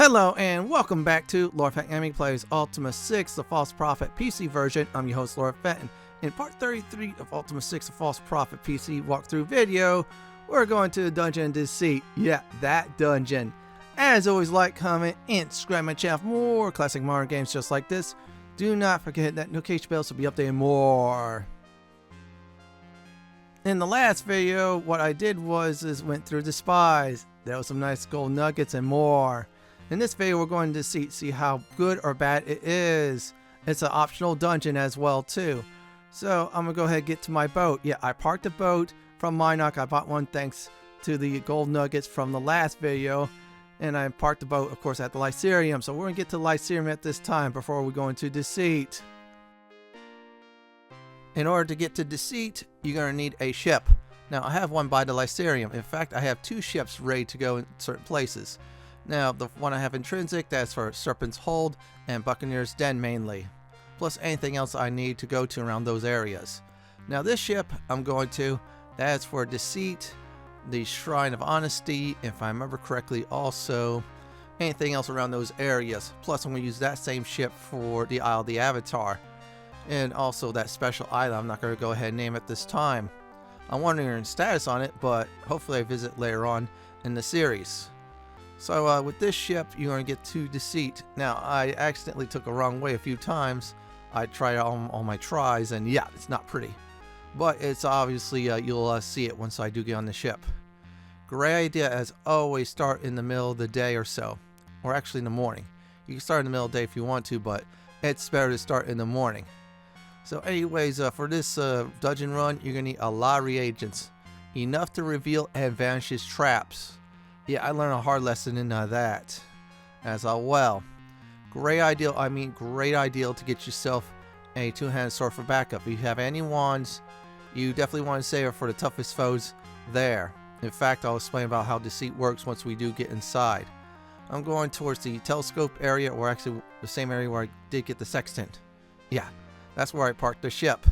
Hello and welcome back to Lord Fenton Gaming Plays Ultima 6, the False Prophet PC version. I'm your host Lord Fenton. In part 33 of Ultima 6, the False Prophet PC walkthrough video, we're going to the dungeon Deceit. Yeah, that dungeon. As always, like, comment, and subscribe to my channel for more classic modern games just like this. Do not forget to hit that notification bell to be updated more. In the last video, what I did was went through the spies. There was some nice gold nuggets and more. In this video, we're going to see how good or bad it is. It's an optional dungeon as well too. So I'm gonna go ahead and get to my boat. Yeah, I parked the boat from Minoc. I bought one thanks to the gold nuggets from the last video. And I parked the boat, of course, at the Lycaeum. So we're gonna get to Lycaeum at this time before we go into Deceit. In order to get to Deceit, you're gonna need a ship. Now I have one by the Lycaeum. In fact, I have two ships ready to go in certain places. Now, the one I have intrinsic, that's for Serpent's Hold and Buccaneer's Den mainly. Plus anything else I need to go to around those areas. Now this ship I'm going to, that's for Deceit, the Shrine of Honesty, if I remember correctly, also anything else around those areas. Plus I'm going to use that same ship for the Isle of the Avatar. And also that special island, I'm not going to go ahead and name it this time. I'm wondering status on it, but hopefully I visit later on in the series. So with this ship, you're going to get to Deceit. Now, I accidentally took a wrong way a few times. I tried all my tries, and yeah, it's not pretty. But it's obviously, you'll see it once I do get on the ship. Great idea, as always, start in the middle of the day or so. Or actually in the morning. You can start in the middle of the day if you want to, but it's better to start in the morning. So anyways, for this dungeon run, you're going to need a lot of reagents. Enough to reveal and vanish his traps. Yeah, I learned a hard lesson in that as well. Great idea to get yourself a two-handed sword for backup. If you have any wands, you definitely want to save it for the toughest foes there. In fact, I'll explain about how Deceit works once we do get inside. I'm going towards the telescope area, or actually the same area where I did get the sextant. Yeah, that's where I parked the ship.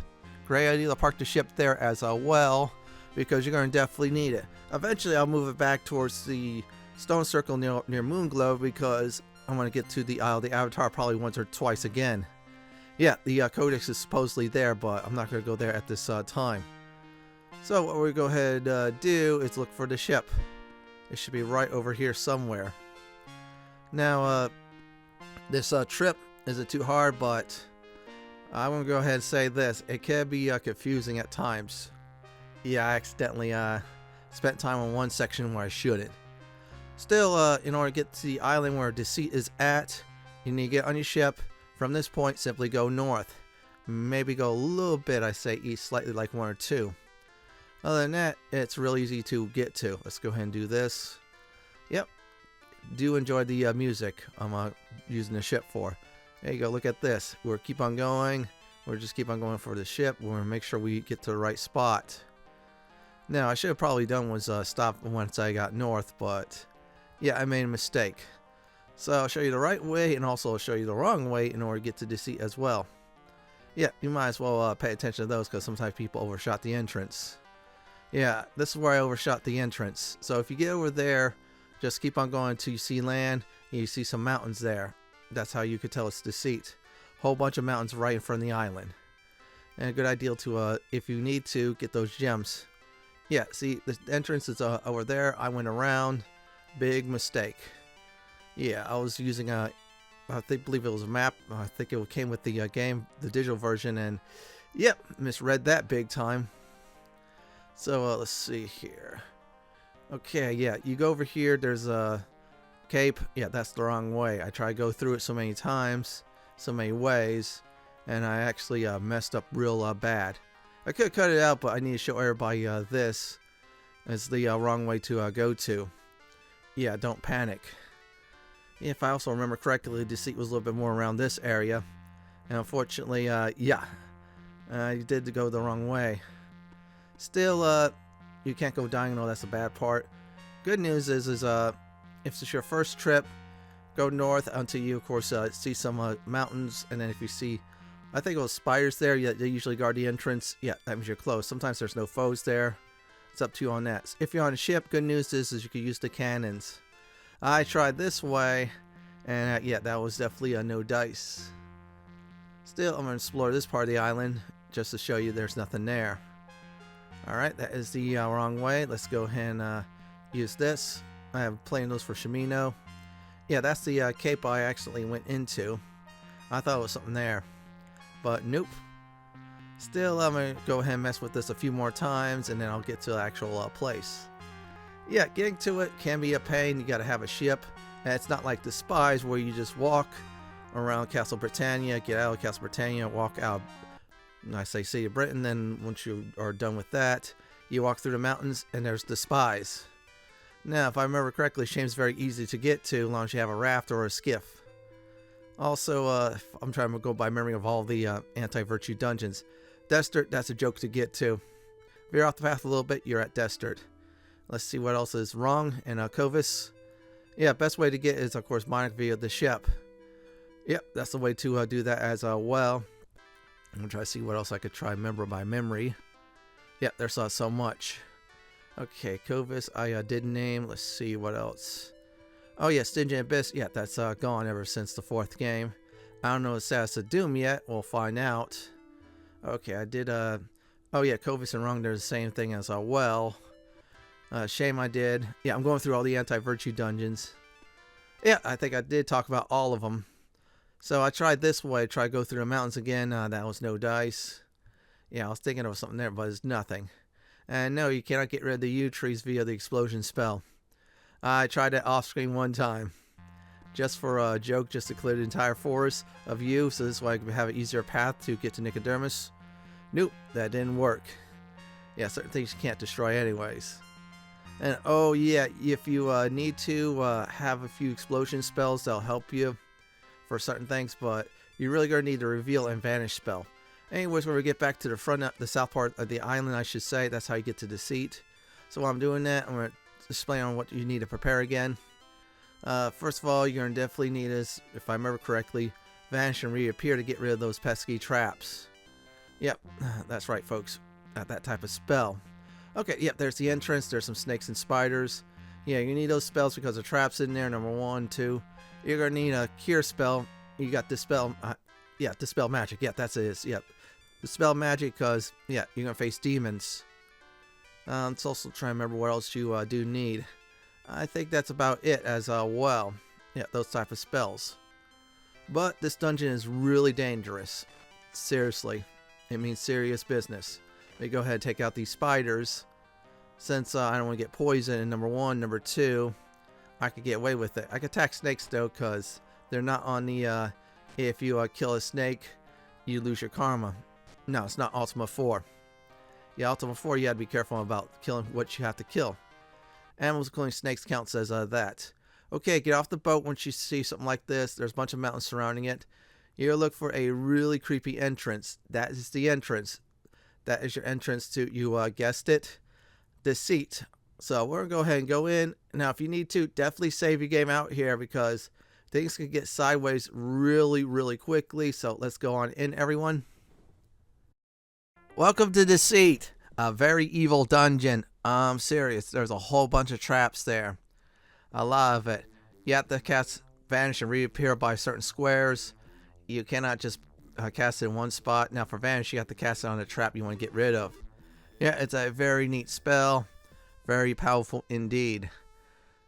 Great idea to park the ship there as well, because you're going to definitely need it. Eventually I'll move it back towards the stone circle near Moonglow, because I want to get to the Isle of the Avatar probably once or twice again. Yeah, the codex is supposedly there, but I'm not going to go there at this time. So what we're going to go ahead and do is look for the ship. It should be right over here somewhere. Now this trip isn't too hard, but I want to go ahead and say this. It can be confusing at times. Yeah, I accidentally spent time on one section where I shouldn't. Still, in order to get to the island where Deceit is at, you need to get on your ship. From this point, simply go north. Maybe go a little bit, I say east, slightly like one or two. Other than that, it's real easy to get to. Let's go ahead and do this. Yep. Do enjoy the music I'm using the ship for. There you go, look at this. We'll keep on going. We'll just keep on going for the ship. We're going to make sure we get to the right spot. Now, I should have probably done was stop once I got north, but yeah, I made a mistake. So I'll show you the right way, and also I'll show you the wrong way in order to get to Deceit as well. Yeah, you might as well pay attention to those, because sometimes people overshot the entrance. Yeah, this is where I overshot the entrance. So if you get over there, just keep on going until you see land, and you see some mountains there. That's how you could tell it's Deceit. Whole bunch of mountains right in front of the island. And a good idea to, if you need to, get those gems. Yeah, see, the entrance is over there. I went around. Big mistake. Yeah, I was using I believe it was a map. I think it came with the game, the digital version, and yep, misread that big time. So let's see here. Okay, yeah, you go over here. There's a cape. Yeah, that's the wrong way. I tried to go through it so many times, so many ways, and I actually messed up real bad. I could cut it out, but I need to show everybody this is the wrong way to go to. Yeah, don't panic. If I also remember correctly, Deceit was a little bit more around this area. And unfortunately, yeah, you did go the wrong way. Still, you can't go diagonal. That's the bad part. Good news is if it's your first trip, go north until you, of course, see some mountains. And then if you see, I think it was spiders there. Yeah, they usually guard the entrance. Yeah, that means you're close. Sometimes there's no foes there. It's up to you on that. If you're on a ship, good news is you can use the cannons. I tried this way, And yeah, that was definitely a no dice. Still, I'm going to explore this part of the island just to show you there's nothing there. Alright, that is the wrong way. Let's go ahead and use this. I have playing those for Shimino. Yeah, that's the cape I actually went into. I thought it was something there, but nope. Still, I'm going to go ahead and mess with this a few more times, and then I'll get to the actual place. Yeah, getting to it can be a pain. You got to have a ship. And it's not like the Spies where you just walk around Castle Britannia, get out of Castle Britannia, walk out, I say City of Britain, then once you are done with that, you walk through the mountains and there's the Spies. Now, if I remember correctly, Shame's very easy to get to as long as you have a raft or a skiff. Also, I'm trying to go by memory of all the anti-virtue dungeons. Desert, that's a joke to get to. Veer off the path a little bit, you're at Desert. Let's see what else is wrong in Kovis. Yeah, best way to get is, of course, Monarch via the ship. Yep, that's the way to do that as well. I'm going to try to see what else I could try remember by memory. Yep, there's so much. Okay, Kovis, I did name. Let's see what else. Oh, yeah, Stygian Abyss. Yeah, that's gone ever since the 4th game. I don't know the status of Doom yet. We'll find out. Okay, I did, oh, yeah, Kovis and Rung, they're the same thing as well. Shame I did. Yeah, I'm going through all the anti-virtue dungeons. Yeah, I think I did talk about all of them. So I tried this way, tried to go through the mountains again. That was no dice. Yeah, I was thinking of something there, but it's nothing. And no, you cannot get rid of the yew trees via the explosion spell. I tried it off screen one time. Just for a joke, just to clear the entire forest of yew, so this way I could have an easier path to get to Nicodermus. Nope, that didn't work. Yeah, certain things you can't destroy anyways. And oh yeah, if you need to have a few explosion spells, they'll help you for certain things, but you're really going to need to reveal and vanish spell. Anyways, when we get back to the front, the south part of the island, I should say, that's how you get to Deceit. So while I'm doing that, I'm going to explain on what you need to prepare again. First of all, you're going to definitely need is, if I remember correctly, vanish and reappear to get rid of those pesky traps. Yep, that's right, folks. That type of spell. Okay, yep, there's the entrance. There's some snakes and spiders. Yeah, you need those spells because the traps in there, number 1, 2. You're going to need a cure spell. You got dispel, yeah, dispel magic. Yeah, that's it. Yep, dispel magic because, yeah, you're going to face demons. Let's also try and remember what else you do need. I think that's about it as well. Yeah, those type of spells. But this dungeon is really dangerous. Seriously. It means serious business. Let me go ahead and take out these spiders. Since I don't want to get poisoned, number 1. Number 2, I could get away with it. I could attack snakes though, because they're not on the, if you kill a snake, you lose your karma. No, it's not Ultima 4. Yeah, Ultima 4, you have to be careful about killing what you have to kill. Animals including snakes counts as that. Okay, get off the boat once you see something like this. There's a bunch of mountains surrounding it. You're going to look for a really creepy entrance. That is the entrance. That is your entrance to, you guessed it, Deceit. So we're going to go ahead and go in. Now, if you need to, definitely save your game out here because things can get sideways really, really quickly. So let's go on in, everyone. Welcome to Deceit, a very evil dungeon. I'm serious. There's a whole bunch of traps there. A lot of it. You have to cast Vanish and Reappear by certain squares. You cannot just cast it in one spot. Now for Vanish, you have to cast it on a trap you want to get rid of. Yeah, it's a very neat spell. Very powerful indeed.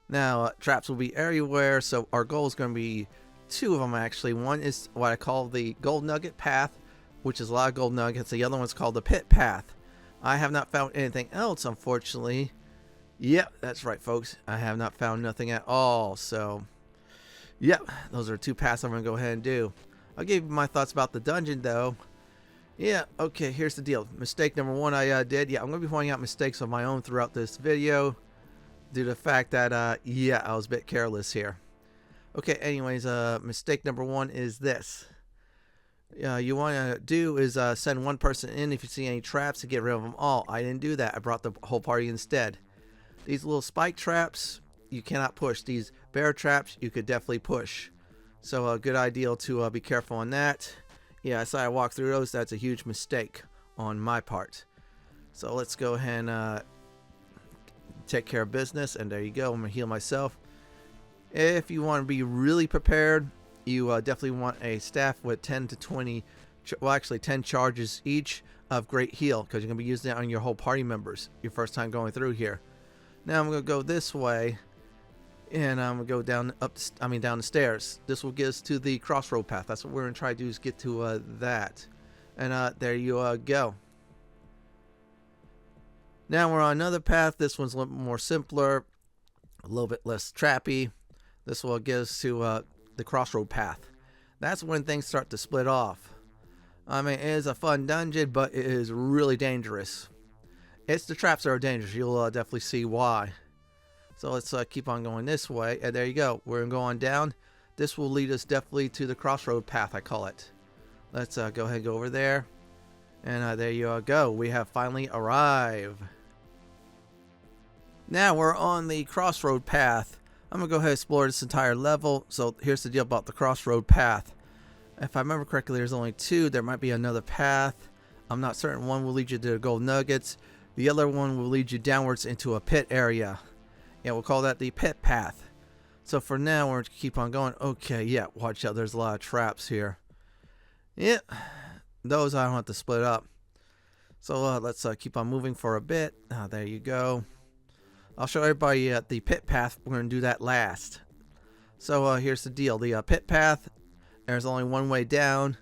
Now, traps will be everywhere, so our goal is going to be 2 of them actually. One is what I call the Gold Nugget Path, which is a lot of gold nuggets. The other one's called the Pit Path. I have not found anything else, unfortunately. Yep, that's right, folks. I have not found nothing at all. So, yep, those are 2 paths I'm going to go ahead and do. I'll give you my thoughts about the dungeon, though. Yeah, okay, here's the deal. Mistake number 1 I did. Yeah, I'm going to be pointing out mistakes of my own throughout this video due to the fact that, yeah, I was a bit careless here. Okay, anyways, mistake number 1 is this. You want to do is send one person in if you see any traps to get rid of them all. I didn't do that. I brought the whole party instead. These little spike traps, you cannot push. These bear traps, you could definitely push. So a good idea to be careful on that. Yeah, I saw I walked through those. That's a huge mistake on my part. So let's go ahead and take care of business. And there you go. I'm going to heal myself. If you want to be really prepared, you definitely want a staff with 10 to 20, well actually 10 charges each of Great Heal, because you're going to be using it on your whole party members your first time going through here. Now I'm going to go this way, and I'm going to go down down the stairs. This will get us to the Crossroad path. That's what we're going to try to do, is get to that. And there you go. Now we're on another path. This one's a little more simpler, a little bit less trappy. This will get us to the Crossroad path. That's when things start to split off. I mean, it is a fun dungeon, but it is really dangerous. It's the traps that are dangerous. You'll definitely see why. So let's keep on going this way. And there you go. We're going down. This will lead us definitely to the Crossroad path, I call it. Let's go ahead and go over there. And there you go. We have finally arrived. Now we're on the Crossroad path. I'm going to go ahead and explore this entire level. So here's the deal about the Crossroad path. If I remember correctly, there's only two. There might be another path. I'm not certain. One will lead you to the Gold Nuggets. The other one will lead you downwards into a pit area. Yeah, we'll call that the Pit Path. So for now, we're going to keep on going. Okay, yeah, watch out. There's a lot of traps here. Yeah, those I don't have to split up. So let's keep on moving for a bit. There you go. I'll show everybody the Pit Path. We're going to do that last. So here's the deal. The Pit Path, there's only one way down,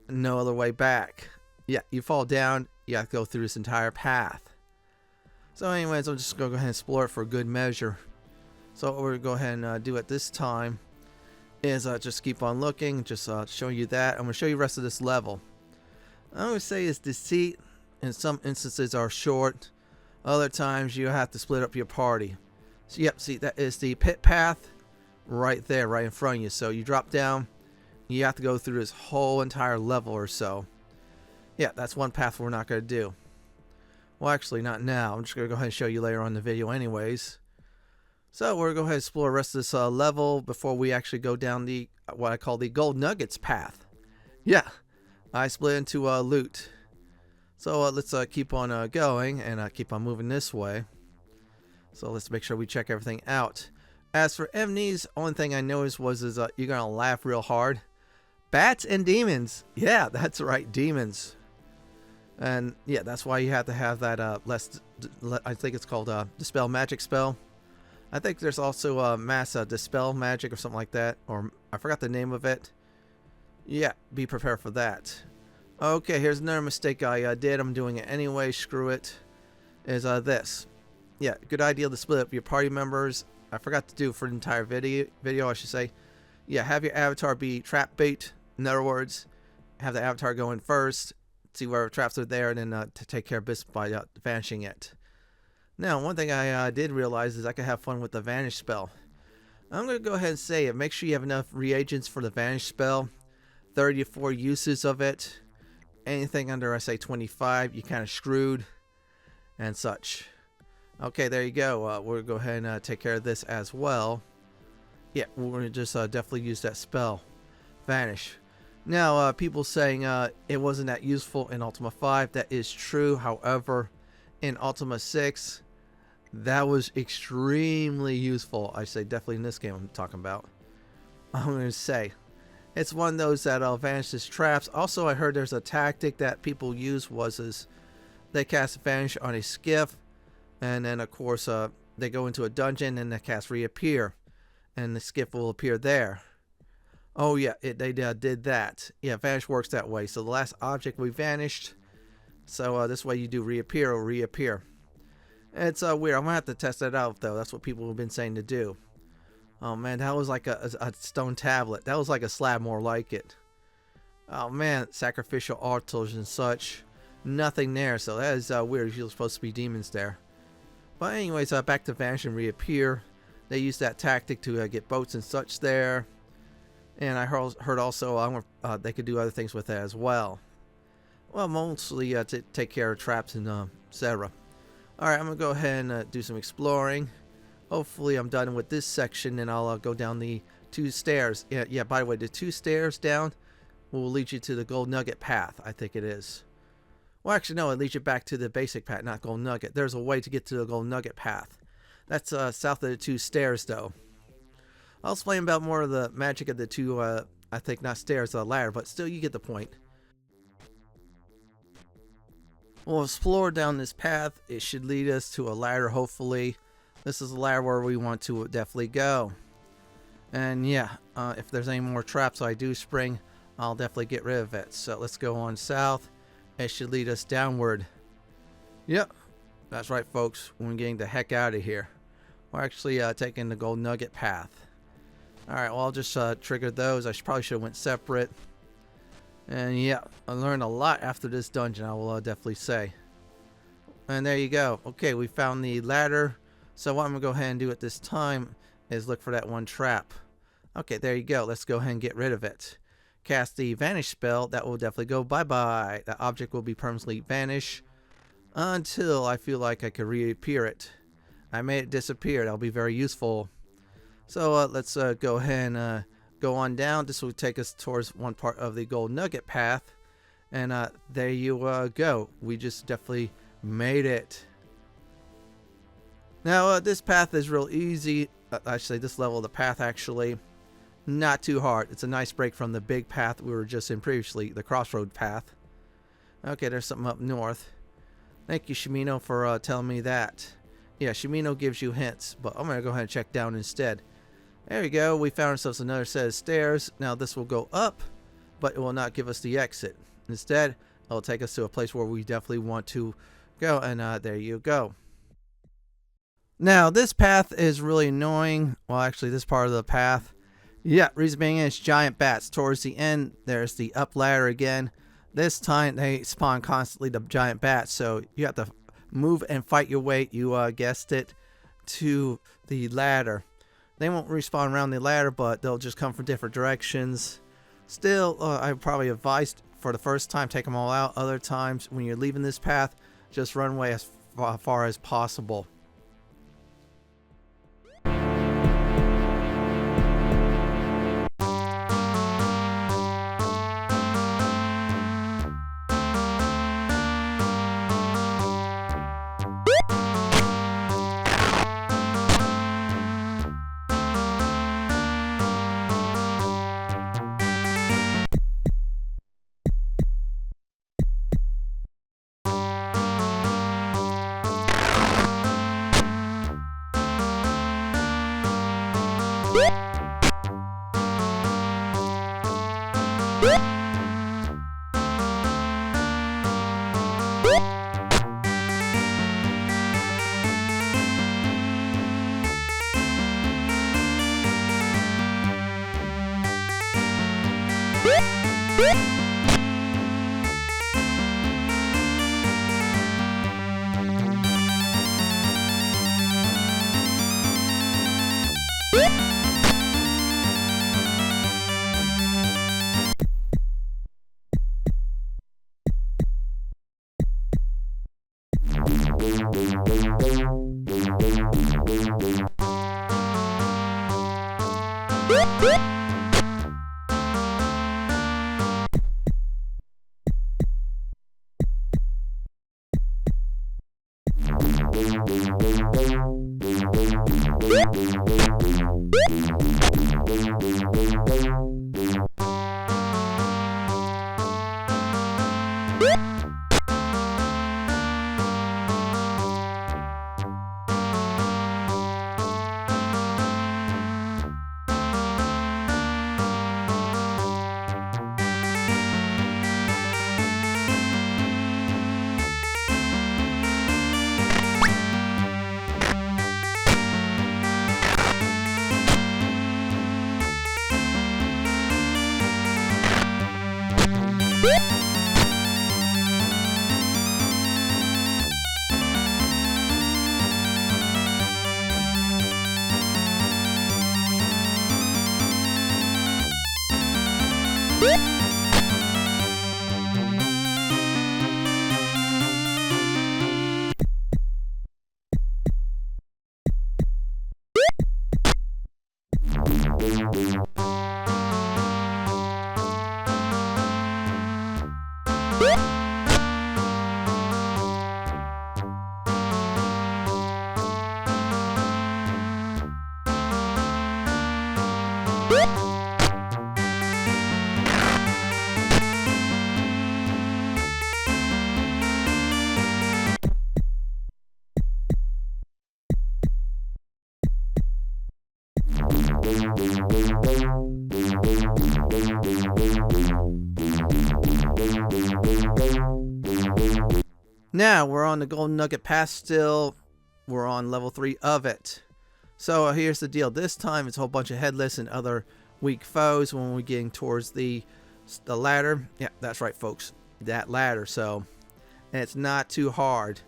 no other way back. Yeah, you fall down, you have to go through this entire path. So anyways, I'm just going to go ahead and explore it for good measure. So what we're going to go ahead and do at this time is just keep on looking, just showing you that. I'm going to show you the rest of this level. I'm going to say is Deceit in some instances are short. Other times you have to split up your party. So yep, see, that is the Pit Path right there, right in front of you. So you drop down, you have to go through this whole entire level or so. Yeah, that's one path we're not going to do. Well, actually, not now. I'm just going to go ahead and show you later on in the video anyways. So we're going to go ahead and explore the rest of this level before we actually go down the, what I call the Gold Nuggets path. Yeah, I split into loot. So let's keep on going and keep on moving this way. So let's make sure we check everything out. As for enemies, only thing I noticed was you're going to laugh real hard. Bats and demons. Yeah, that's right, demons. And yeah, that's why you have to have that I think it's called Dispel Magic spell. I think there's also Mass Dispel Magic or something like that. Or I forgot the name of it. Yeah, be prepared for that. Okay, here's another mistake I did. I'm doing it anyway. Screw it. Is this. Yeah, good idea to split up your party members. I forgot to do for the entire video, I should say. Yeah, have your avatar be trap bait. In other words, have the avatar go in first, see where traps are there, and then to take care of business by vanishing it. Now, one thing I did realize is I could have fun with the vanish spell. I'm going to go ahead and say it. Make sure you have enough reagents for the vanish spell. 34 uses of it. Anything under, I say, 25, you kind of screwed and such. Okay, there you go. We'll go ahead and take care of this as well. Yeah, we're going to just definitely use that spell. Vanish. Now, people saying it wasn't that useful in Ultima 5. That is true. However, in Ultima 6, that was extremely useful. I say definitely in this game I'm talking about. I'm going to say. It's one of those that vanishes traps. Also, I heard there's a tactic that people use is they cast Vanish on a skiff, and then of course they go into a dungeon and they cast Reappear, and the skiff will appear there. Oh yeah, they did that. Yeah, Vanish works that way. So the last object we vanished. So this way you do Reappear or Reappear. It's weird. I'm gonna have to test that out though. That's what people have been saying to do. Oh man, that was like a stone tablet. That was like a slab, more like it. Oh man, sacrificial altars and such. Nothing there, so that is weird. You're supposed to be demons there. But anyways, back to Vanish and Reappear. They use that tactic to get boats and such there. And I heard also they could do other things with that as well. Well, mostly to take care of traps and etc. Alright, I'm going to go ahead and do some exploring. Hopefully I'm done with this section and I'll go down the 2 stairs. Yeah, by the way, the 2 stairs down will lead you to the Gold Nugget path, I think it is. Well, actually, no, it leads you back to the basic path, not Gold Nugget. There's a way to get to the Gold Nugget path. That's south of the 2 stairs, though. I'll explain about more of the magic of the two, I think not stairs, ladder, but still you get the point. We'll explore down this path. It should lead us to a ladder, hopefully. This is a ladder where we want to definitely go. And yeah, if there's any more traps I do spring, I'll definitely get rid of it. So let's go on south. It should lead us downward. Yep, that's right, folks. We're getting the heck out of here. We're actually taking the Gold Nugget path. Alright, well, I'll just trigger those. I probably should have went separate. And yeah, I learned a lot after this dungeon, I will definitely say. And there you go. Okay, we found the ladder. So what I'm going to go ahead and do at this time is look for that one trap. Okay, there you go. Let's go ahead and get rid of it. Cast the vanish spell. That will definitely go bye-bye. That object will be permanently vanish until I feel like I could reappear it. I made it disappear. That'll be very useful. So let's go ahead and go on down. This will take us towards one part of the Gold Nugget path. And there you go. We just definitely made it. Now this path is real easy. Actually, this level of the path actually not too hard. It's a nice break from the big path we were just in previously, the Crossroad path. Okay, there's something up north. Thank you, Shimino, for telling me that. Yeah, Shimino gives you hints, but I'm gonna go ahead and check down instead. There we go. We found ourselves another set of stairs. Now this will go up, but it will not give us the exit. Instead, it'll take us to a place where we definitely want to go, and there you go. Now this path is really annoying. Well, actually, this part of the path. Yeah, reason being is giant bats. Towards the end, there's the up ladder again. This time they spawn constantly, the giant bats, so you have to move and fight your way, you guessed it, to the ladder. They won't respawn around the ladder, but they'll just come from different directions. Still, I probably advised for the first time, take them all out. Other times, when you're leaving this path, just run away as far as possible. Now we're on the Gold Nugget path still. We're on level 3 of it. So here's the deal. This time it's a whole bunch of headless and other weak foes when we're getting towards the ladder. Yeah, that's right, folks. That ladder. So, and it's not too hard.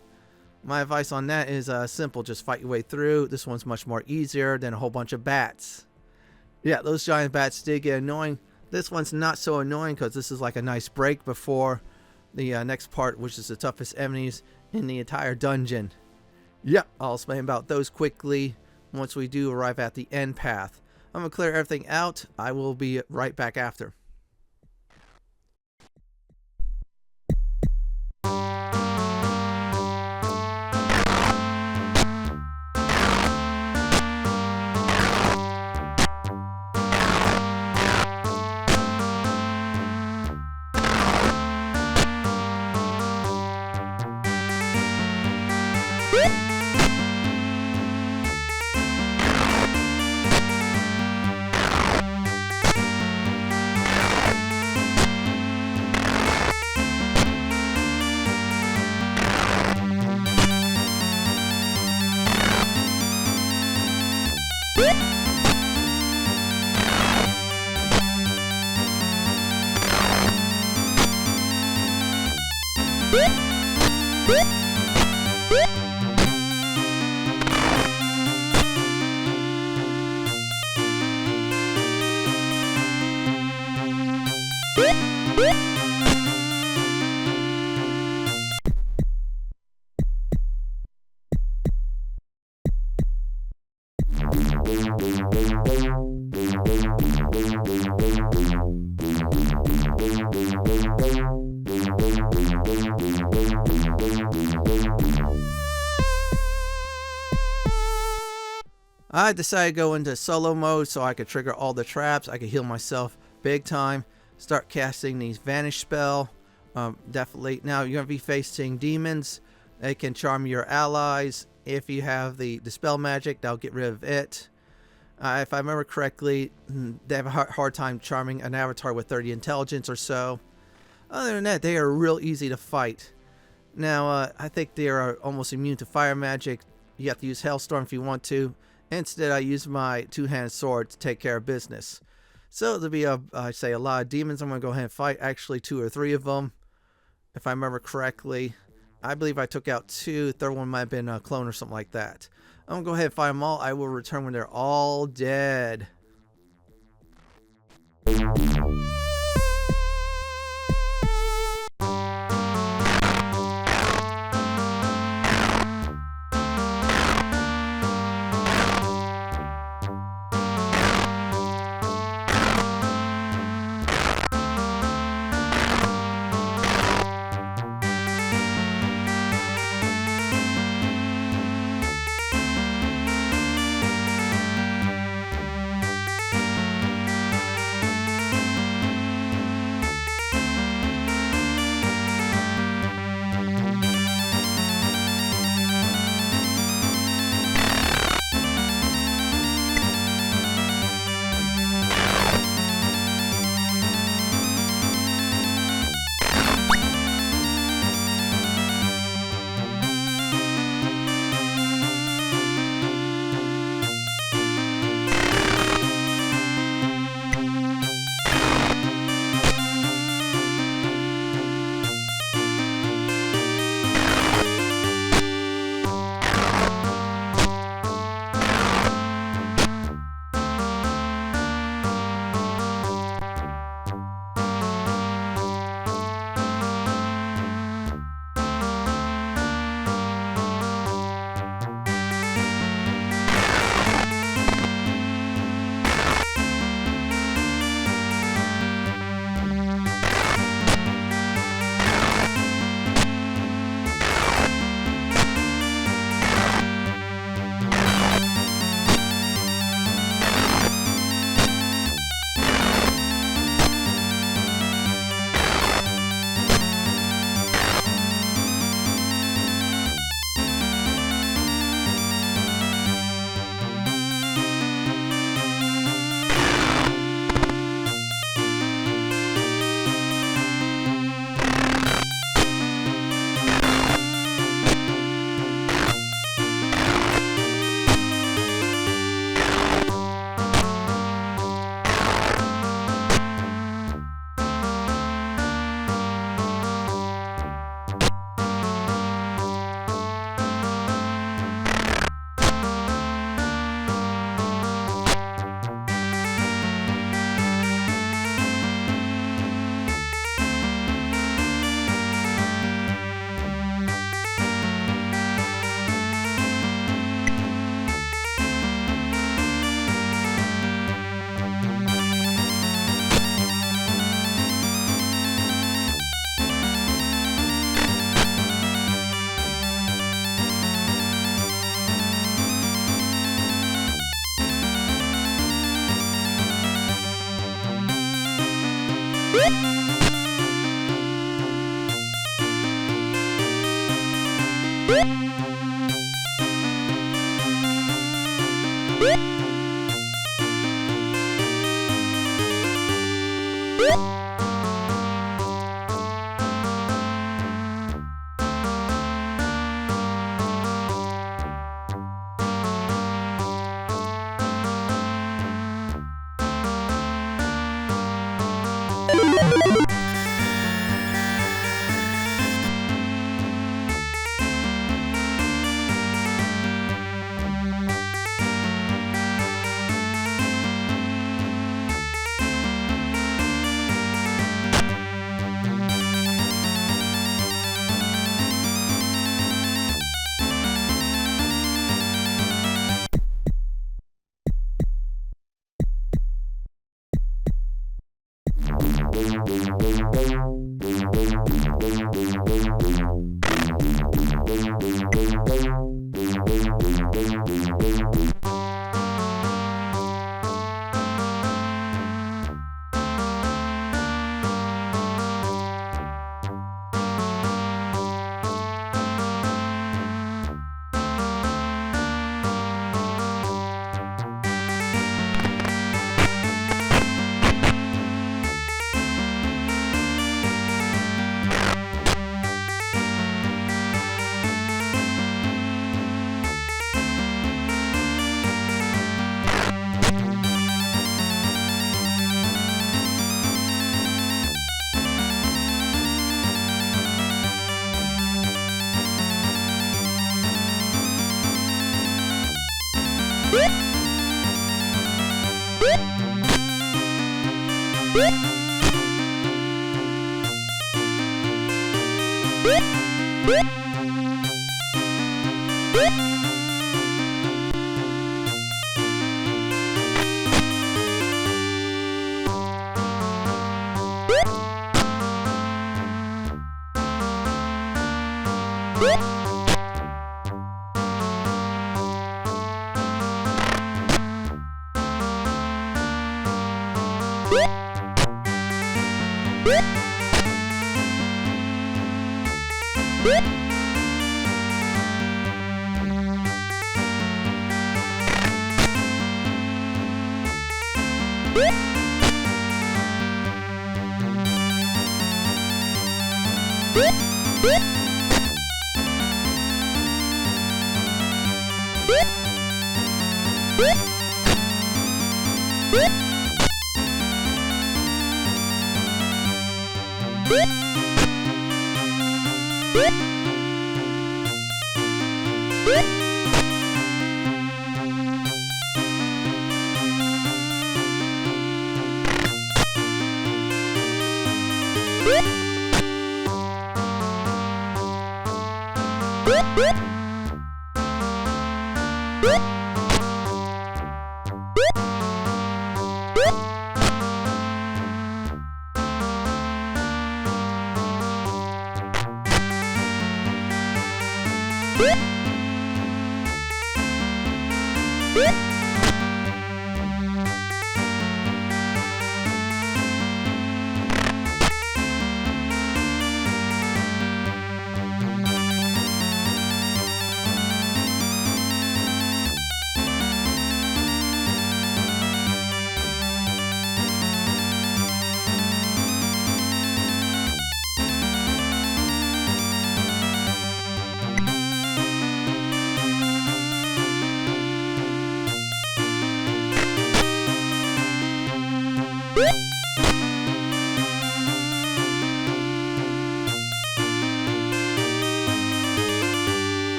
My advice on that is simple. Just fight your way through. This one's much more easier than a whole bunch of bats. Yeah, those giant bats did get annoying. This one's not so annoying because this is like a nice break before the next part, which is the toughest enemies in the entire dungeon. Yep, I'll explain about those quickly once we do arrive at the end path. I'm going to clear everything out. I will be right back after. I decided to go into solo mode so I could trigger all the traps. I could heal myself big time. Start casting these vanish spell. Definitely. Now you're going to be facing demons. They can charm your allies. If you have the dispel magic, they'll get rid of it. If I remember correctly, they have a hard time charming an avatar with 30 intelligence or so. Other than that, they are real easy to fight. Now, I think they are almost immune to fire magic. You have to use Hailstorm if you want to. Instead, I use my two-handed sword to take care of business. So there'll be, I say, a lot of demons I'm going to go ahead and fight. Actually, 2 or 3 of them, if I remember correctly. I believe I took out 2. The third one might have been a clone or something like that. I'm going to go ahead and fight them all. I will return when they're all dead.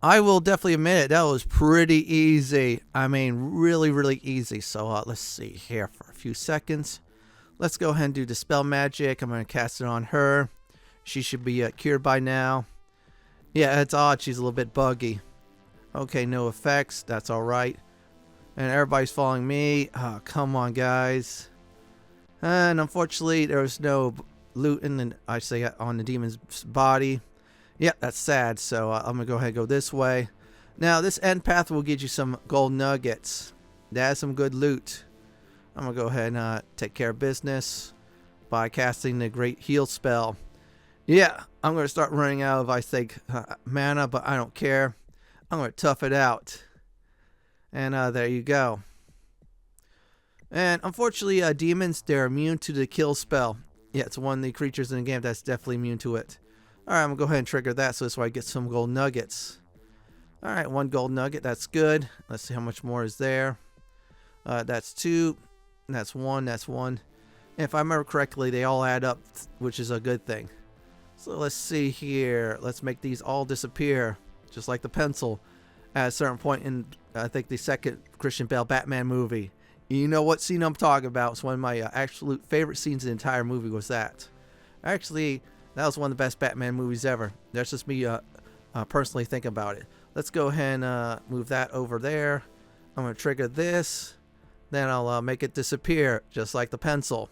I will definitely admit it, that was pretty easy. I mean, really easy. So let's see here for a few seconds. Let's go ahead and do Dispel Magic. I'm going to cast it on her. She should be cured by now. Yeah, it's odd. She's a little bit buggy. Okay, no effects. That's alright. And everybody's following me. Oh, come on, guys. And unfortunately, there was no loot in the, I say, on the demon's body. Yeah, that's sad. So I'm going to go ahead and go this way. Now, this end path will get you some gold nuggets. That's some good loot. I'm going to go ahead and take care of business by casting the Great Heal spell. Yeah, I'm going to start running out of, I think, mana, but I don't care. I'm going to tough it out. And there you go. And unfortunately, demons, they're immune to the kill spell. Yeah, it's one of the creatures in the game that's definitely immune to it. Alright, I'm going to go ahead and trigger that so this way I get some gold nuggets. Alright, 1 gold nugget, that's good. Let's see how much more is there. That's 2. That's 1, that's 1. And if I remember correctly, they all add up, which is a good thing. So let's see here. Let's make these all disappear, just like the pencil. At a certain point in, I think, the second Christian Bale Batman movie. You know what scene I'm talking about. It's one of my absolute favorite scenes in the entire movie was that. Actually, that was one of the best Batman movies ever. That's just me personally thinking about it. Let's go ahead and move that over there. I'm going to trigger this. Then I'll make it disappear, just like the pencil.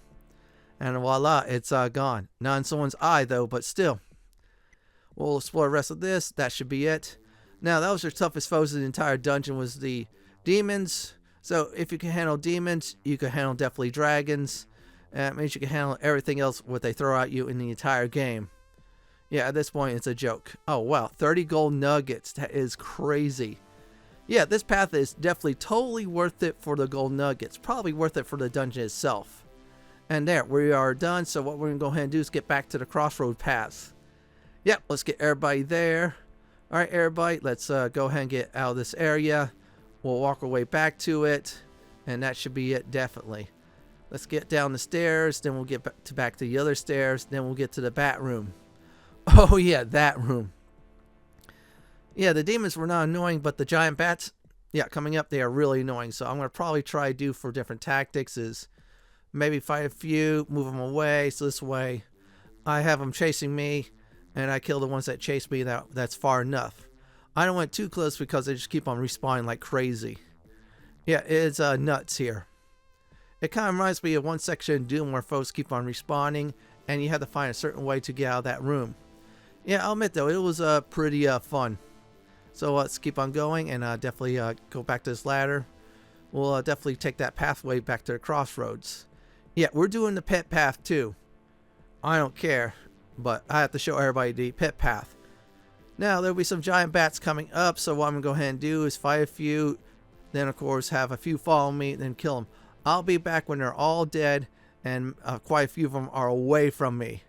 And voila, it's gone. Not in someone's eye, though, but still. We'll explore the rest of this. That should be it. Now, that was your toughest foes in the entire dungeon, was the demons. So, if you can handle demons, you can handle definitely dragons. And it means you can handle everything else what they throw at you in the entire game. Yeah, at this point, it's a joke. Oh, wow. 30 gold nuggets. That is crazy. Yeah, this path is definitely totally worth it for the gold nuggets. Probably worth it for the dungeon itself. And there, we are done. So what we're going to go ahead and do is get back to the crossroad path. Yep, let's get everybody there. Alright, everybody, let's go ahead and get out of this area. We'll walk our way back to it. And that should be it, definitely. Let's get down the stairs. Then we'll get back to the other stairs. Then we'll get to the bat room. Oh, yeah, that room. Yeah, the demons were not annoying, but the giant bats, yeah, coming up, they are really annoying. So I'm going to probably try to do for different tactics is maybe fight a few, move them away. So this way I have them chasing me and I kill the ones that chase me. That's far enough. I don't want too close because they just keep on respawning like crazy. Yeah, it's nuts here. It kind of reminds me of one section in Doom where foes keep on respawning and you have to find a certain way to get out of that room. Yeah, I'll admit though, it was pretty fun. So let's keep on going and definitely go back to this ladder. We'll definitely take that pathway back to the crossroads. Yeah, we're doing the pit path too. I don't care, but I have to show everybody the pit path. Now, there'll be some giant bats coming up, so what I'm going to go ahead and do is fight a few. Then, of course, have a few follow me, then kill them. I'll be back when they're all dead and quite a few of them are away from me.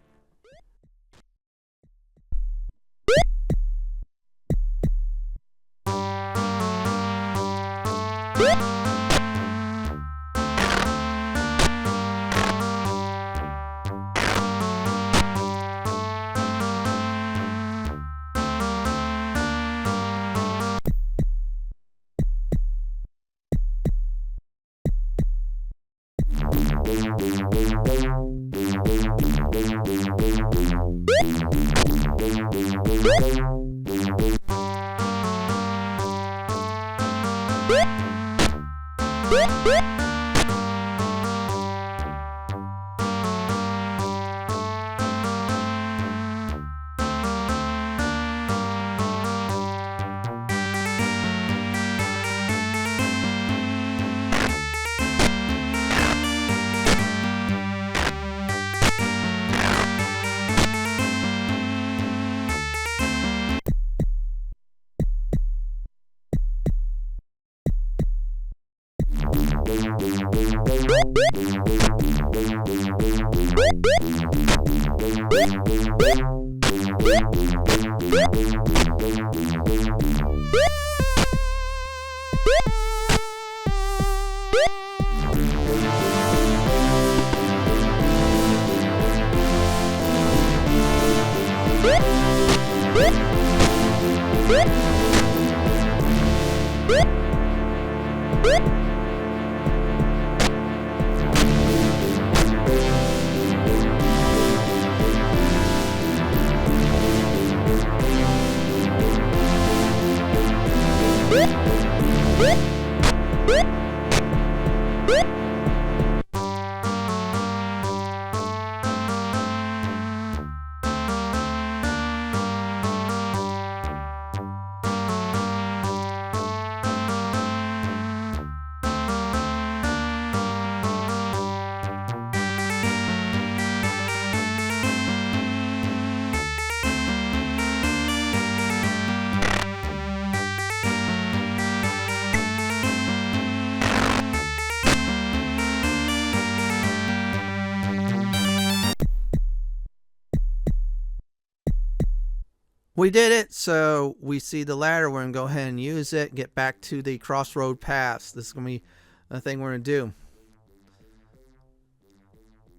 We did it, so we see the ladder. We're going to go ahead and use it, get back to the crossroad paths. This is going to be a thing we're going to do.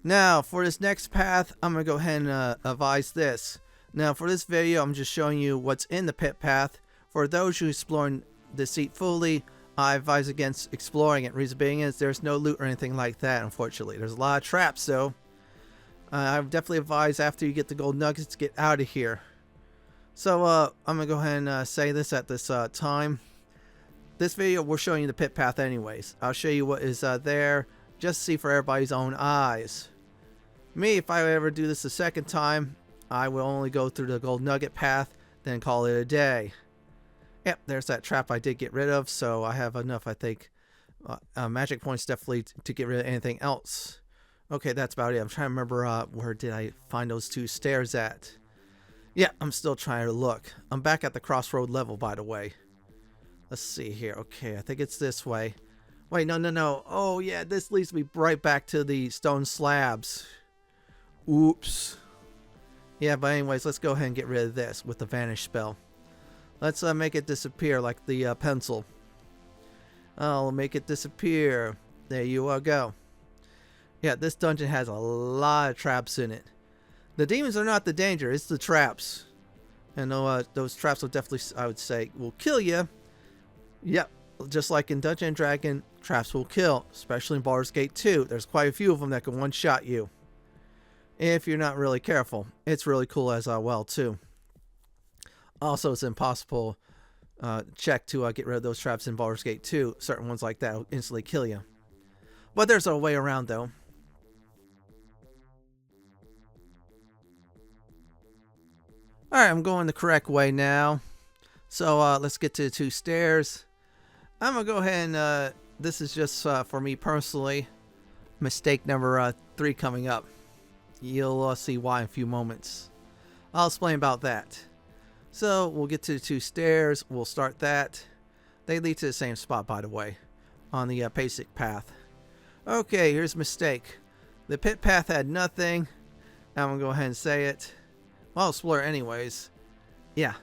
Now, for this next path, I'm going to go ahead and advise this. Now, for this video, I'm just showing you what's in the pit path. For those who exploring Deceit fully, I advise against exploring it. Reason being is there's no loot or anything like that, unfortunately. There's a lot of traps, though. I would definitely advise after you get the gold nuggets, get out of here. So, I'm going to go ahead and say this at this time. This video, we're showing you the pit path anyways. I'll show you what is there, just to see for everybody's own eyes. Me, if I ever do this a second time, I will only go through the gold nugget path, then call it a day. Yep, there's that trap I did get rid of, so I have enough, I think, magic points definitely to get rid of anything else. Okay, that's about it. I'm trying to remember where did I find those two stairs at. Yeah, I'm still trying to look. I'm back at the crossroad level, by the way. Let's see here. Okay, I think it's this way. Wait, no. Oh, yeah, this leads me right back to the stone slabs. Oops. Yeah, but anyways, let's go ahead and get rid of this with the vanish spell. Let's make it disappear like the pencil. I'll make it disappear. There you go. Yeah, this dungeon has a lot of traps in it. The demons are not the danger, it's the traps. And those traps will definitely, I would say, will kill you. Yep, just like in Dungeon & Dragon, traps will kill. Especially in Baldur's Gate 2. There's quite a few of them that can one-shot you. If you're not really careful. It's really cool as well, too. Also, it's impossible check to get rid of those traps in Baldur's Gate 2. Certain ones like that will instantly kill you. But there's a way around, though. Alright, I'm going the correct way now. So let's get to the two stairs. I'm going to go ahead and, this is just for me personally, mistake number 3 coming up. You'll see why in a few moments. I'll explain about that. So we'll get to the two stairs. We'll start that. They lead to the same spot, by the way, on the basic path. Okay, here's a mistake. The pit path had nothing. I'm going to go ahead and say it. Well, I'll explore anyways. Yeah.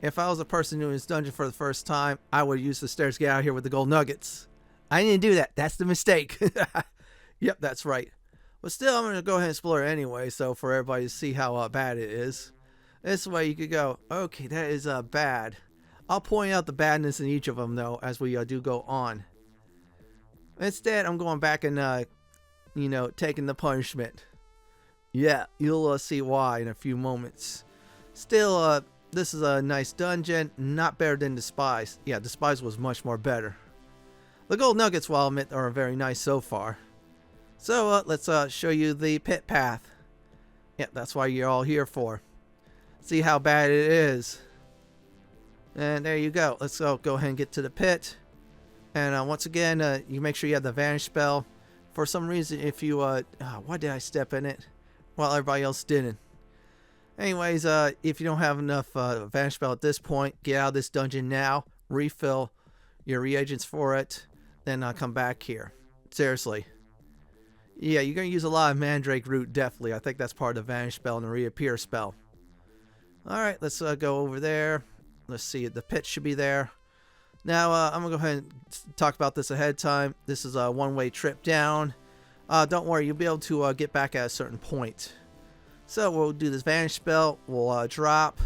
If I was a person doing this dungeon for the first time, I would use the stairs to get out here with the gold nuggets. I didn't do that. That's the mistake. Yep, that's right. But still, I'm going to go ahead and explore anyway, so for everybody to see how bad it is. This way you could go, okay, that is bad. I'll point out the badness in each of them, though, as we do go on. Instead, I'm going back and, you know, taking the punishment. Yeah, you'll see why in a few moments. Still, This is a nice dungeon, not better than Despise. Yeah, Despise was much more better. The Gold Nuggets, while I admit, are very nice so far. So let's show you the Pit Path. Yeah, that's why you're all here for. See how bad it is. And there you go. Let's go ahead and get to the pit. And once again, you make sure you have the vanish spell. For some reason, if you why did I step in it? Well, everybody else didn't. Anyways, if you don't have enough vanish spell at this point, get out of this dungeon now. Refill your reagents for it. Then come back here. Seriously. Yeah, you're going to use a lot of Mandrake Root, definitely. I think that's part of the vanish spell and the reappear spell. Alright, let's go over there. Let's see, the pit should be there. Now, I'm going to go ahead and talk about this ahead of time. This is a one-way trip down. Don't worry, you'll be able to get back at a certain point. So, we'll do this vanish spell. We'll drop.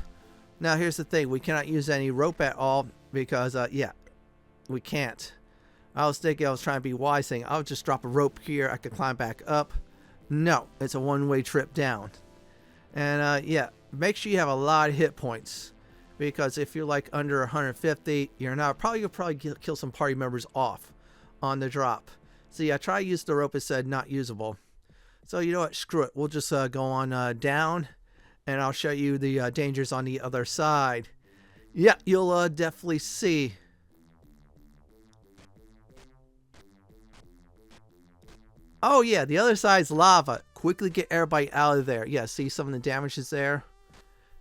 Now, here's the thing. We cannot use any rope at all because, yeah, we can't. I was thinking I was trying to be wise, saying I'll just drop a rope here. I could climb back up. No, it's a one-way trip down. And, yeah, make sure you have a lot of hit points. Because if you're like under 150, you're not you'll probably kill some party members off on the drop. So yeah, try to use the rope. It said not usable. So you know what? Screw it. We'll just go on down, and I'll show you the dangers on the other side. Yeah, you'll definitely see. Oh yeah, the other side's lava. Quickly get everybody out of there. Yeah, see some of the damage is there.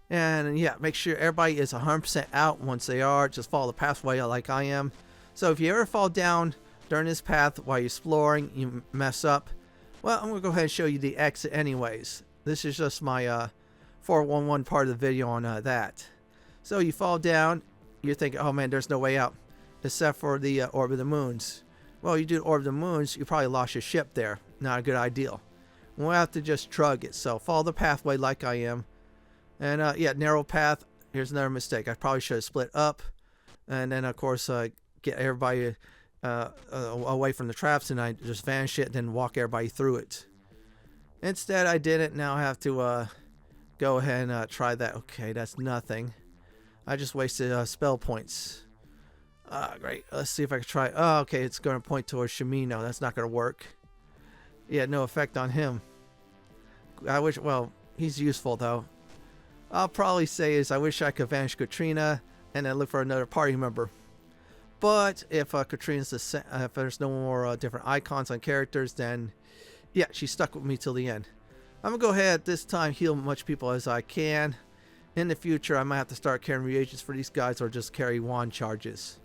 And yeah, make sure everybody is 100% out. Once they are, just follow the pathway like I am. So if you ever fall down during this path while you're exploring, you mess up, well, I'm going to go ahead and show you the exit anyways. This is just my 411 part of the video on that. So you fall down, you're thinking, oh man, there's no way out, except for the Orb of the Moons. Well, you do the Orb of the Moons, you probably lost your ship there. Not a good idea. We'll have to just shrug it. So follow the pathway like I am. And yeah, narrow path. Here's another mistake. I probably should have split up. And then, of course, get everybody away from the traps. And I just vanish it and then walk everybody through it. Instead, I didn't. Now I have to go ahead and try that. Okay, that's nothing. I just wasted spell points. Great. Let's see if I can try. Oh, okay, it's going to point towards Shimino. That's not going to work. Yeah, no effect on him. I wish, well, he's useful, though. I'll probably say is I wish I could vanish Katrina and then look for another party member. But if Katrina's if there's no more different icons on characters, then yeah, she's stuck with me till the end. I'm gonna go ahead at this time heal as much people as I can. In the future, I might have to start carrying reagents for these guys or just carry wand charges.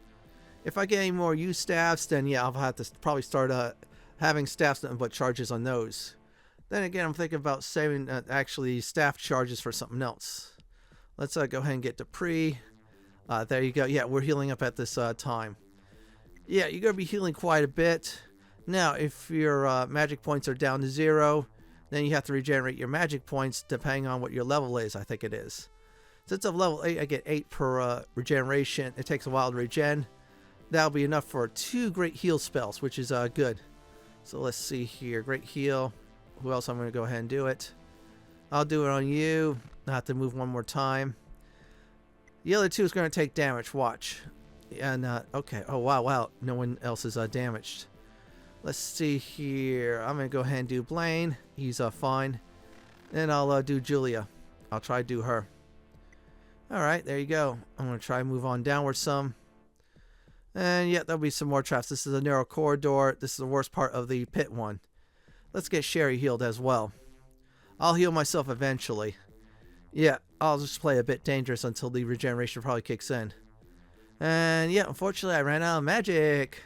If I get any more use staffs, then yeah, I'll have to probably start having staffs nothing but charges on those. Then again, I'm thinking about saving actually staff charges for something else. Let's go ahead and get to pre. There you go. Yeah, we're healing up at this time. Yeah, you're going to be healing quite a bit. Now, if your magic points are down to 0, then you have to regenerate your magic points depending on what your level is, I think it is. Since I'm level 8, I get 8 per regeneration. It takes a while to regen. That'll be enough for 2 great heal spells, which is good. So let's see here. Great heal. Who else? I'm going to go ahead and do it. I'll do it on you. I have to move one more time. The other 2 is going to take damage. Watch. And, okay. Oh, wow. No one else is damaged. Let's see here. I'm going to go ahead and do Blaine. He's fine. Then I'll do Julia. I'll try to do her. Alright, there you go. I'm going to try to move on downward some. And yeah, there'll be some more traps. This is a narrow corridor. This is the worst part of the pit one. Let's get Sherry healed as well. I'll heal myself eventually. Yeah, I'll just play a bit dangerous until the regeneration probably kicks in. And yeah, unfortunately I ran out of magic.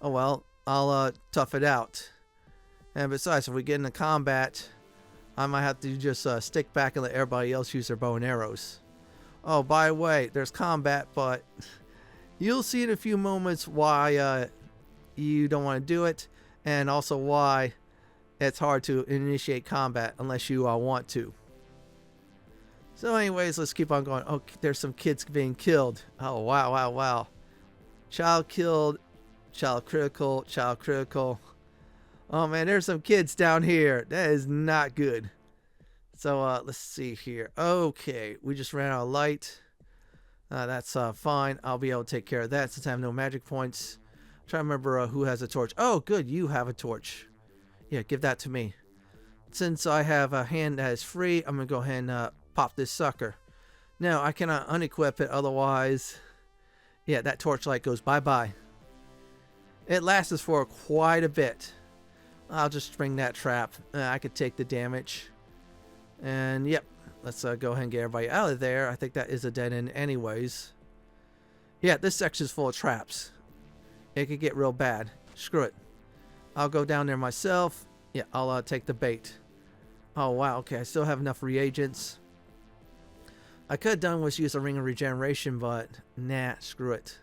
Oh well, I'll tough it out. And besides, if we get into combat, I might have to just stick back and let everybody else use their bow and arrows. Oh, by the way, there's combat, but you'll see in a few moments why you don't want to do it, and also why it's hard to initiate combat unless you want to. So anyways, let's keep on going. Oh, there's some kids being killed. Oh, wow. Child killed, child critical. Oh man, there's some kids down here. That is not good. So let's see here. Okay, we just ran out of light. That's fine. I'll be able to take care of that since I have no magic points. I'm trying to remember who has a torch. Oh, good, you have a torch. Yeah, give that to me. Since I have a hand that is free, I'm going to go ahead and pop this sucker. Now, I cannot unequip it, otherwise, yeah, that torchlight goes bye-bye. It lasts for quite a bit. I'll just spring that trap. I could take the damage. And, yep, let's go ahead and get everybody out of there. I think that is a dead end anyways. Yeah, this section's full of traps. It could get real bad. Screw it. I'll go down there myself. Yeah, I'll take the bait. Oh, wow, okay, I still have enough reagents. I could have done was use a ring of regeneration, but nah, screw it.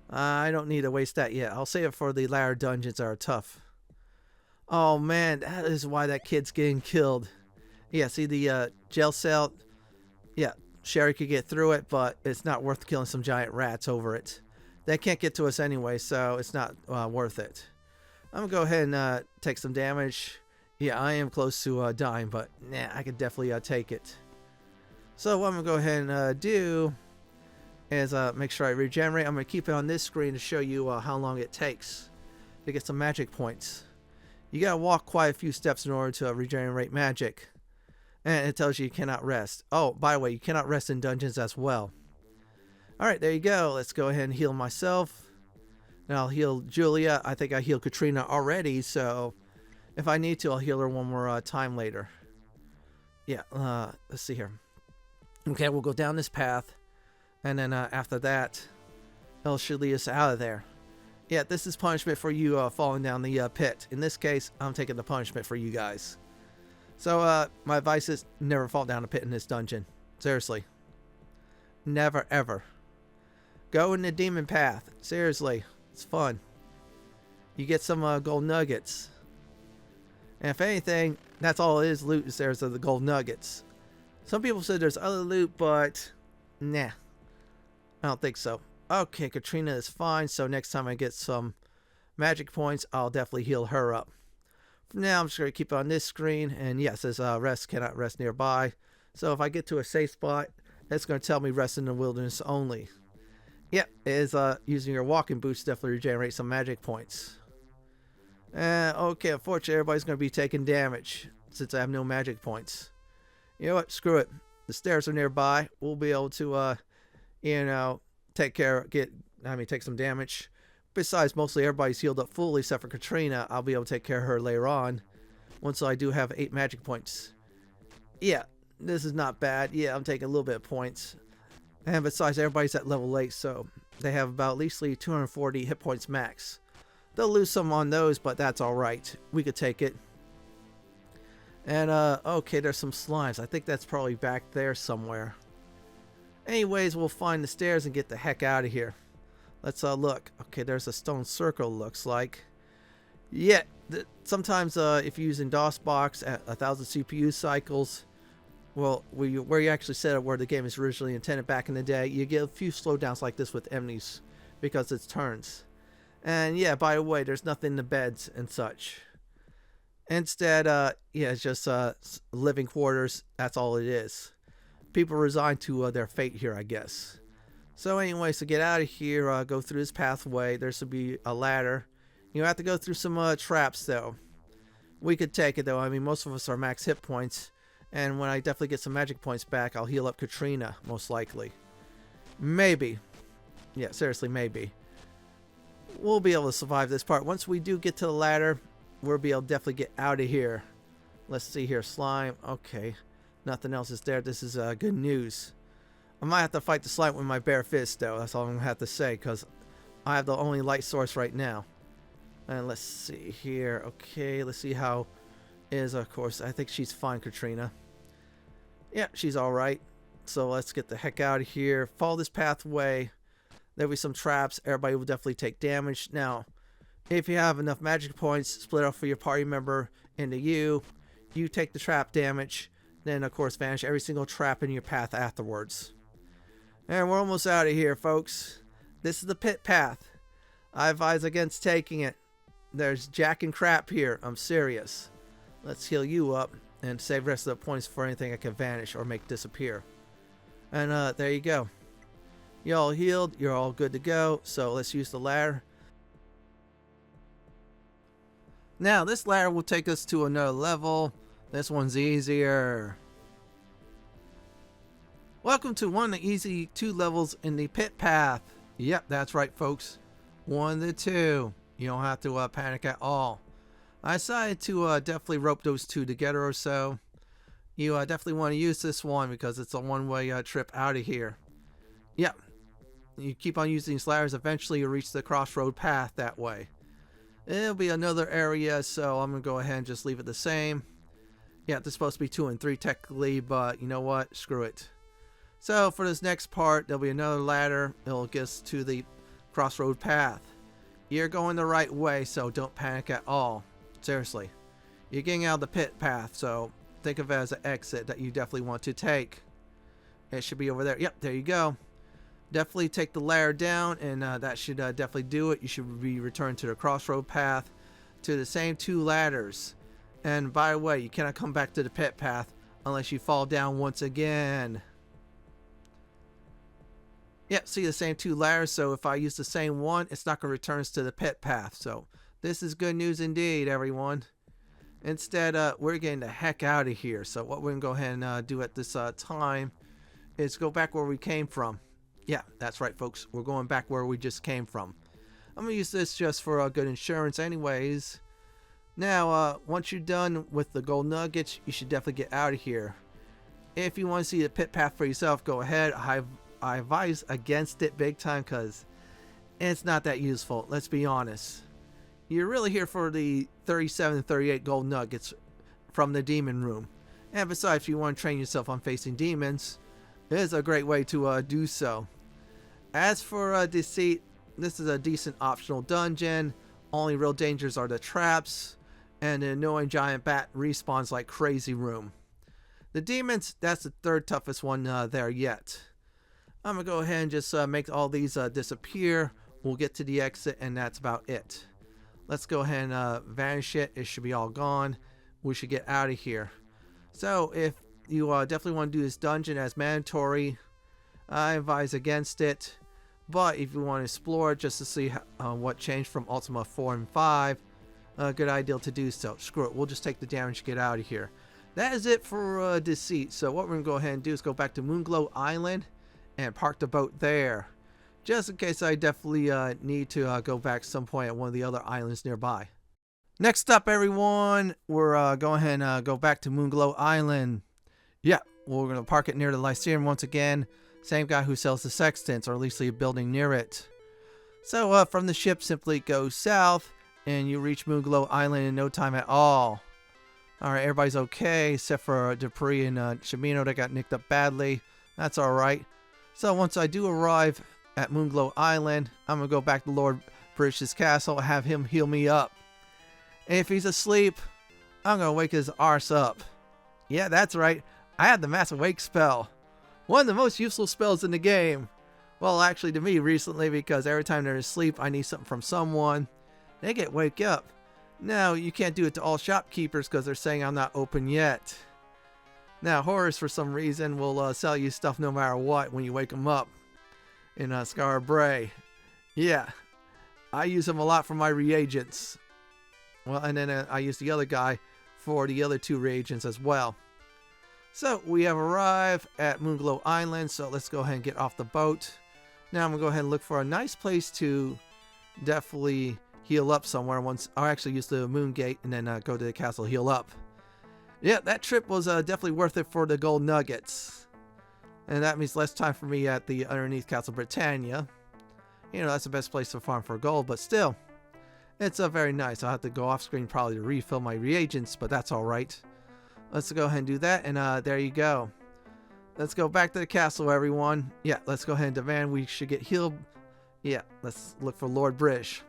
I don't need to waste that yet. I'll save it for the latter dungeons that are tough. Oh man, that is why that kid's getting killed. Yeah, see the jail cell? Yeah, Sherry could get through it, but it's not worth killing some giant rats over it. They can't get to us anyway, so it's not worth it. I'm going to go ahead and take some damage. Yeah, I am close to dying, but nah, I could definitely take it. So what I'm going to go ahead and do is make sure I regenerate. I'm going to keep it on this screen to show you how long it takes to get some magic points. You got to walk quite a few steps in order to regenerate magic. And it tells you cannot rest. Oh, by the way, you cannot rest in dungeons as well. Alright, there you go. Let's go ahead and heal myself. Now I'll heal Julia. I think I healed Katrina already, so if I need to, I'll heal her one more time later. Yeah, let's see here. Okay, we'll go down this path, and then after that, it'll should lead us out of there. Yeah, this is punishment for you falling down the pit. In this case, I'm taking the punishment for you guys. So, my advice is never fall down a pit in this dungeon. Seriously. Never, ever. Go in the demon path. Seriously. It's fun. You get some gold nuggets. And if anything, that's all it is. Loot is there's the gold nuggets. Some people said there's other loot, but nah. I don't think so. Okay, Katrina is fine. So next time I get some magic points, I'll definitely heal her up. For now, I'm just going to keep it on this screen. And yes, it says rest cannot rest nearby. So if I get to a safe spot, it's going to tell me rest in the wilderness only. Yep, it is using your walking boots definitely regenerate some magic points. Okay, unfortunately, everybody's going to be taking damage since I have no magic points. You know what? Screw it. The stairs are nearby. We'll be able to, you know, take some damage. Besides, mostly everybody's healed up fully except for Katrina. I'll be able to take care of her later on once I do have 8 magic points. Yeah, this is not bad. Yeah, I'm taking a little bit of points. And besides, everybody's at level 8, so they have about at least 240 hit points max. They'll lose some on those, but that's alright. We could take it. And, okay, there's some slimes. I think that's probably back there somewhere. Anyways, we'll find the stairs and get the heck out of here. Let's look. Okay, there's a stone circle, looks like. Yeah, sometimes if you're using DOSBox at 1,000 CPU cycles, well, where you actually set it where the game is originally intended back in the day, you get a few slowdowns like this with enemies because it's turns. And yeah, by the way, there's nothing in the beds and such. Instead, yeah, it's just living quarters. That's all it is. People resign to their fate here, I guess. So anyways, to get out of here, go through this pathway. There should be a ladder. You have to go through some traps, though. We could take it, though. I mean, most of us are max hit points. And when I definitely get some magic points back, I'll heal up Katrina, most likely. Maybe. Yeah, seriously, maybe. We'll be able to survive this part. Once we do get to the ladder, we'll be able to definitely get out of here. Let's see here. Slime. Okay. Nothing else is there. This is good news. I might have to fight the slime with my bare fist, though. That's all I'm going to have to say, because I have the only light source right now. And let's see here. Okay, let's see how is, of course. I think she's fine, Katrina. Yeah, she's alright. So let's get the heck out of here. Follow this pathway. There'll be some traps. Everybody will definitely take damage. Now, if you have enough magic points, split off for your party member into you. You take the trap damage. Then, of course, vanish every single trap in your path afterwards. And we're almost out of here, folks. This is the pit path. I advise against taking it. There's jack and crap here. I'm serious. Let's heal you up. and save the rest of the points for anything I can vanish or make disappear. And there you go. You're all healed. You're all good to go. So let's use the ladder. Now this ladder will take us to another level. This one's easier. Welcome to one of the easy 2 levels in the Pit Path. Yep, that's right, folks. 1 to 2. You don't have to panic at all. I decided to definitely rope those 2 together or so. You definitely want to use this one because it's a one-way trip out of here. Yep. You keep on using these ladders, eventually you'll reach the crossroad path that way. It'll be another area, so I'm going to go ahead and just leave it the same. Yeah, this is supposed to be 2 and 3 technically, but you know what? Screw it. So for this next part, there'll be another ladder. It'll get us to the crossroad path. You're going the right way, so don't panic at all. Seriously. You're getting out of the pit path, so think of it as an exit that you definitely want to take. It should be over there. Yep, there you go. Definitely take the ladder down, and that should definitely do it. You should be returned to the crossroad path to the same 2 ladders. And by the way, you cannot come back to the pit path unless you fall down once again. Yep, see the same 2 ladders, so if I use the same one, it's not going to return us to the pit path. So this is good news indeed, everyone. Instead, we're getting the heck out of here. So what we're going to go ahead and do at this time is go back where we came from. Yeah, that's right, folks. We're going back where we just came from. I'm going to use this just for good insurance anyways. Now, once you're done with the gold nuggets, you should definitely get out of here. If you want to see the pit path for yourself, go ahead. I advise against it big time because it's not that useful. Let's be honest. You're really here for the 37 and 38 gold nuggets from the demon room. And besides, if you want to train yourself on facing demons, it is a great way to do so. As for Deceit, this is a decent optional dungeon. Only real dangers are the traps and the annoying giant bat respawns like crazy room. The demons, that's the 3rd toughest one there yet. I'm going to go ahead and just make all these disappear. We'll get to the exit and that's about it. Let's go ahead and vanish it. It should be all gone. We should get out of here. So if you definitely want to do this dungeon as mandatory, I advise against it. But if you want to explore it just to see what changed from Ultima 4 and 5, a good idea to do so. Screw it. We'll just take the damage and get out of here. That is it for Deceit. So what we're going to go ahead and do is go back to Moonglow Island and park the boat there. Just in case I definitely need to go back some point at one of the other islands nearby. Next up, everyone, we're going ahead and go back to Moonglow Island. Yeah, we're going to park it near the Lycaeum once again. Same guy who sells the sextants, or at least the building near it. So from the ship, simply go south, and you reach Moonglow Island in no time at all. Alright, everybody's okay, except for Dupree and Shimino that got nicked up badly. That's alright. So once I do arrive at Moonglow Island, I'm going to go back to Lord British's castle and have him heal me up. And if he's asleep, I'm going to wake his arse up. Yeah, that's right. I had the Mass Awake spell. One of the most useful spells in the game. Well, actually to me recently, because every time they're asleep, I need something from someone. They get wake up. Now, you can't do it to all shopkeepers because they're saying I'm not open yet. Now, Horus, for some reason, will sell you stuff no matter what when you wake them up. In Scar Bray. Yeah. I use them a lot for my reagents. Well, and then I use the other guy for the other 2 reagents as well. So, we have arrived at Moonglow Island, so let's go ahead and get off the boat. Now, I'm going to go ahead and look for a nice place to definitely heal up somewhere. Once I'll actually use the moon gate and then go to the castle, heal up. Yeah, that trip was definitely worth it for the gold nuggets. And that means less time for me at the underneath Castle Britannia. You know, that's the best place to farm for gold, but still. It's very nice. I'll have to go off screen probably to refill my reagents, but that's alright. Let's go ahead and do that, and there you go. Let's go back to the castle, everyone. Yeah, let's go ahead and demand we should get healed. Yeah, let's look for Lord British.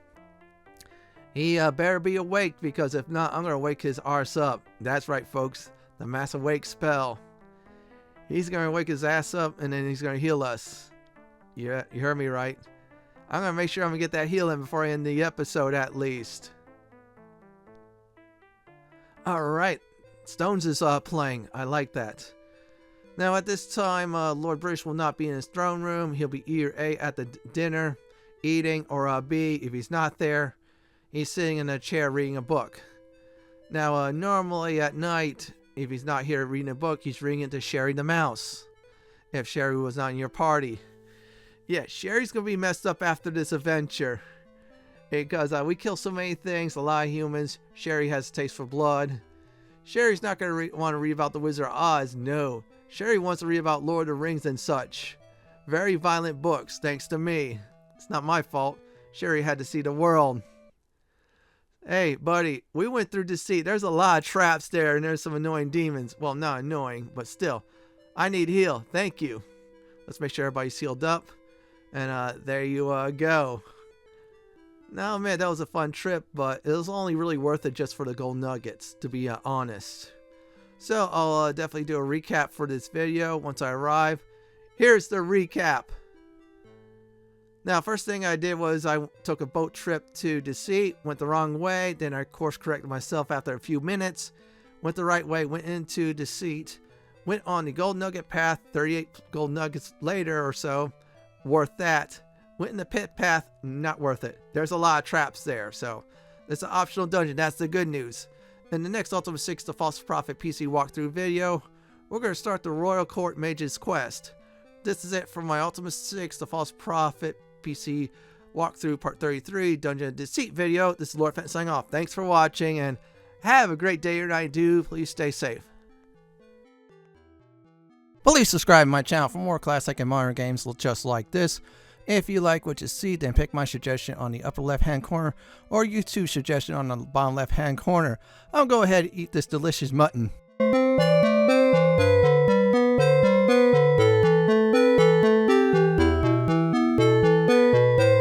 He better be awake, because if not, I'm going to wake his arse up. That's right, folks. The Mass Awake spell. He's going to wake his ass up, and then he's going to heal us. Yeah, you heard me right. I'm going to make sure I'm going to get that heal in before I end the episode, at least. Alright. Stones is playing. I like that. Now at this time, Lord Bruce will not be in his throne room. He'll be either A, at the dinner, eating, or B, if he's not there, he's sitting in a chair reading a book. Now, normally at night, if he's not here reading a book, he's reading it to Sherry the Mouse. If Sherry was not in your party. Yeah, Sherry's going to be messed up after this adventure. Because we kill so many things, a lot of humans. Sherry has a taste for blood. Sherry's not going to want to read about the Wizard of Oz, no. Sherry wants to read about Lord of the Rings and such. Very violent books, thanks to me. It's not my fault. Sherry had to see the world. Hey, buddy, we went through Deceit. There's a lot of traps there, and there's some annoying demons. Well, not annoying, but still. I need heal. Thank you. Let's make sure everybody's healed up. And there you go. Now, man, that was a fun trip, but it was only really worth it just for the gold nuggets, to be honest. So, I'll definitely do a recap for this video once I arrive. Here's the recap. Now, first thing I did was I took a boat trip to Deceit, went the wrong way, then I course corrected myself after a few minutes, went the right way, went into Deceit, went on the gold nugget path, 38 gold nuggets later or so, worth that. Went in the pit path, not worth it. There's a lot of traps there, so it's an optional dungeon, that's the good news. In the next Ultima 6 The False Prophet PC walkthrough video, we're going to start the Royal Court Mage's Quest. This is it for my Ultima 6 The False Prophet PC walkthrough part 33 Dungeon Deceit video. This is Lord Fent signing off. Thanks for watching and have a great day or night. Please stay safe. Please subscribe to my channel for more classic and modern games just like this. If you like what you see, then pick my suggestion on the upper left hand corner or YouTube suggestion on the bottom left hand corner. I'll go ahead and eat this delicious mutton.